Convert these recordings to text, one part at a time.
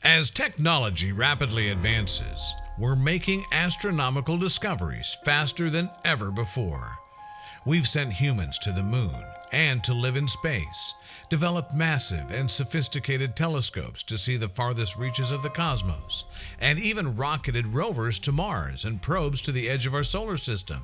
As technology rapidly advances, we're making astronomical discoveries faster than ever before. We've sent humans to the moon and to live in space, developed massive and sophisticated telescopes to see the farthest reaches of the cosmos, and even rocketed rovers to Mars and probes to the edge of our solar system.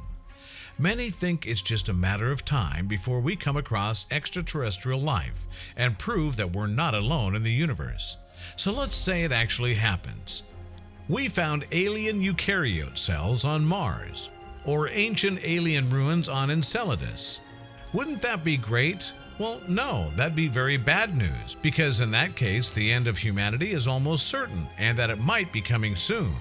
Many think it's just a matter of time before we come across extraterrestrial life and prove that we're not alone in the universe. So let's say it actually happens. We found alien eukaryote cells on Mars, or ancient alien ruins on Enceladus. Wouldn't that be great? Well, no, that'd be very bad news, because in that case, the end of humanity is almost certain, and that it might be coming soon.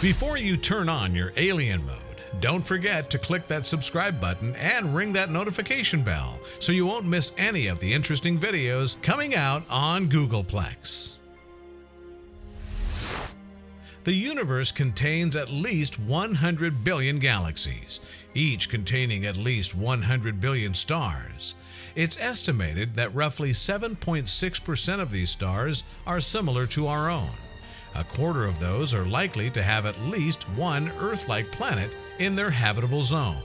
Before you turn on your alien mode, don't forget to click that subscribe button and ring that notification bell so you won't miss any of the interesting videos coming out on Googolplex. The universe contains at least 100 billion galaxies, each containing at least 100 billion stars. It's estimated that roughly 7.6% of these stars are similar to our own. A quarter of those are likely to have at least one Earth-like planet in their habitable zone.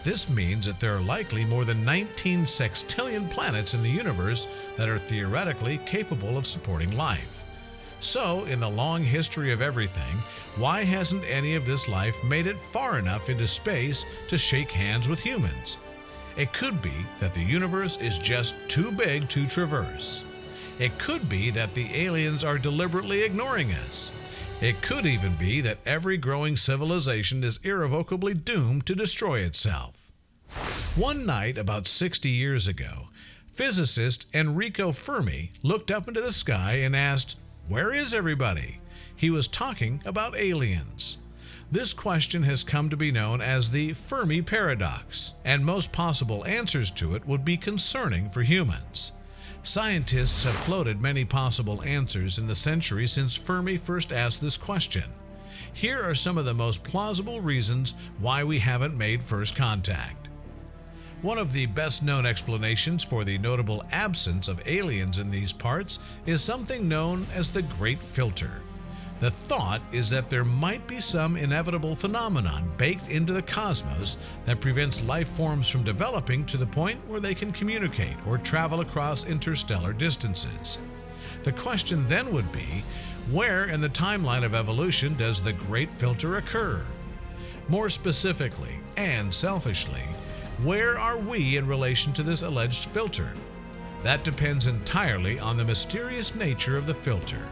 This means that there are likely more than 19 sextillion planets in the universe that are theoretically capable of supporting life. So, in the long history of everything, why hasn't any of this life made it far enough into space to shake hands with humans? It could be that the universe is just too big to traverse. It could be that the aliens are deliberately ignoring us. It could even be that every growing civilization is irrevocably doomed to destroy itself. One night about 60 years ago, physicist Enrico Fermi looked up into the sky and asked, "Where is everybody?" He was talking about aliens. This question has come to be known as the Fermi paradox, and most possible answers to it would be concerning for humans. Scientists have floated many possible answers in the century since Fermi first asked this question. Here are some of the most plausible reasons why we haven't made first contact. One of the best-known explanations for the notable absence of aliens in these parts is something known as the Great Filter. The thought is that there might be some inevitable phenomenon baked into the cosmos that prevents life forms from developing to the point where they can communicate or travel across interstellar distances. The question then would be, where in the timeline of evolution does the Great Filter occur? More specifically, and selfishly, where are we in relation to this alleged filter? That depends entirely on the mysterious nature of the filter.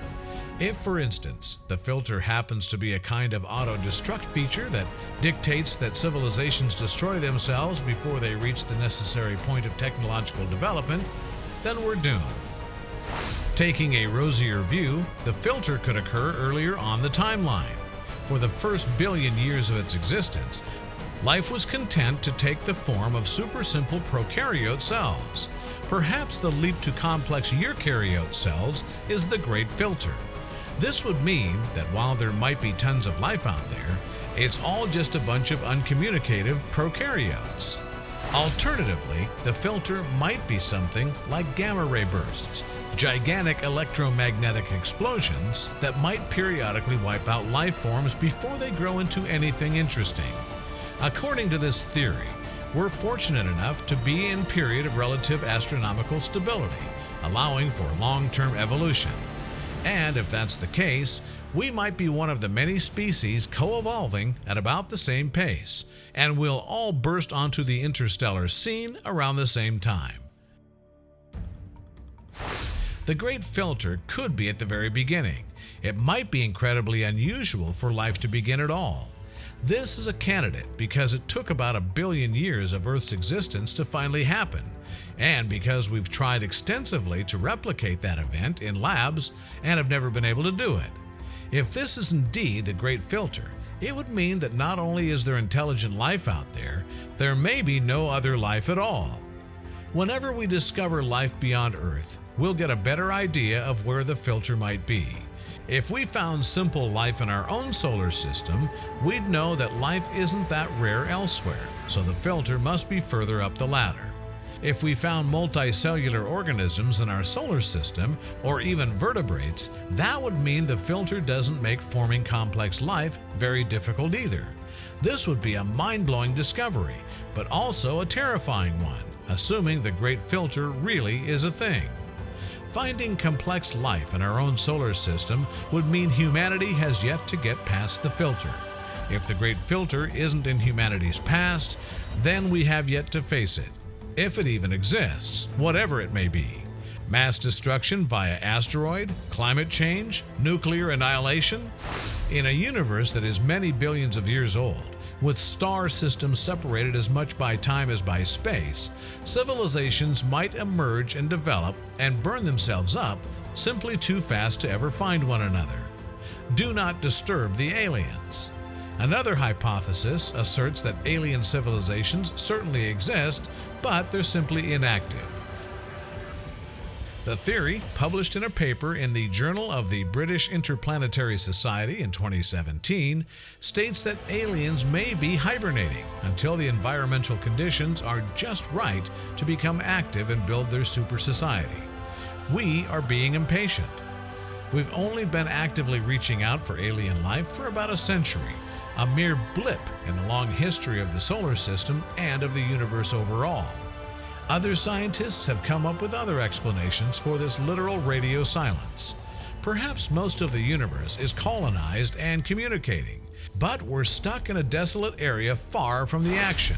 If, for instance, the filter happens to be a kind of auto-destruct feature that dictates that civilizations destroy themselves before they reach the necessary point of technological development, then we're doomed. Taking a rosier view, the filter could occur earlier on the timeline. For the first billion years of its existence, life was content to take the form of super simple prokaryote cells. Perhaps the leap to complex eukaryote cells is the Great Filter. This would mean that while there might be tons of life out there, it's all just a bunch of uncommunicative prokaryotes. Alternatively, the filter might be something like gamma ray bursts, gigantic electromagnetic explosions that might periodically wipe out life forms before they grow into anything interesting. According to this theory, we're fortunate enough to be in a period of relative astronomical stability, allowing for long-term evolution. And if that's the case, we might be one of the many species co-evolving at about the same pace, and we'll all burst onto the interstellar scene around the same time. The Great Filter could be at the very beginning. It might be incredibly unusual for life to begin at all. This is a candidate because it took about 1 billion years of Earth's existence to finally happen, and because we've tried extensively to replicate that event in labs and have never been able to do it. If this is indeed the Great Filter, it would mean that not only is there intelligent life out there, there may be no other life at all. Whenever we discover life beyond Earth, we'll get a better idea of where the filter might be. If we found simple life in our own solar system, we'd know that life isn't that rare elsewhere, so the filter must be further up the ladder. If we found multicellular organisms in our solar system, or even vertebrates, that would mean the filter doesn't make forming complex life very difficult either. This would be a mind-blowing discovery, but also a terrifying one, assuming the Great Filter really is a thing. Finding complex life in our own solar system would mean humanity has yet to get past the filter. If the Great Filter isn't in humanity's past, then we have yet to face it. If it even exists, whatever it may be. Mass destruction via asteroid, climate change, nuclear annihilation? In a universe that is many billions of years old, with star systems separated as much by time as by space, civilizations might emerge and develop and burn themselves up simply too fast to ever find one another. Do not disturb the aliens. Another hypothesis asserts that alien civilizations certainly exist, but they're simply inactive. The theory, published in a paper in the Journal of the British Interplanetary Society in 2017, states that aliens may be hibernating until the environmental conditions are just right to become active and build their super society. We are being impatient. We've only been actively reaching out for alien life for about a century, a mere blip in the long history of the solar system and of the universe overall. Other scientists have come up with other explanations for this literal radio silence. Perhaps most of the universe is colonized and communicating, but we're stuck in a desolate area far from the action.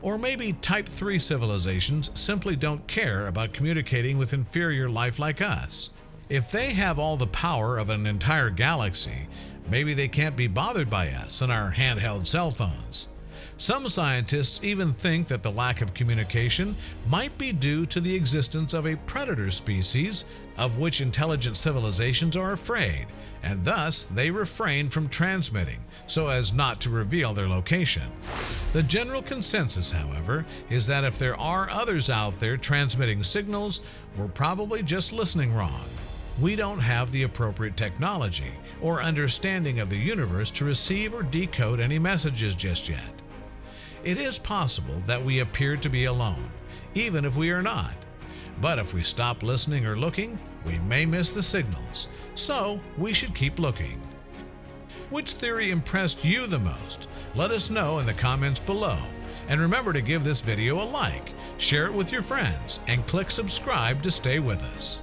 Or maybe Type 3 civilizations simply don't care about communicating with inferior life like us. If they have all the power of an entire galaxy, maybe they can't be bothered by us and our handheld cell phones. Some scientists even think that the lack of communication might be due to the existence of a predator species of which intelligent civilizations are afraid, and thus they refrain from transmitting so as not to reveal their location. The general consensus, however, is that if there are others out there transmitting signals, we're probably just listening wrong. We don't have the appropriate technology or understanding of the universe to receive or decode any messages just yet. It is possible that we appear to be alone, even if we are not. But if we stop listening or looking, we may miss the signals, so we should keep looking. Which theory impressed you the most? Let us know in the comments below. And remember to give this video a like, share it with your friends, and click subscribe to stay with us.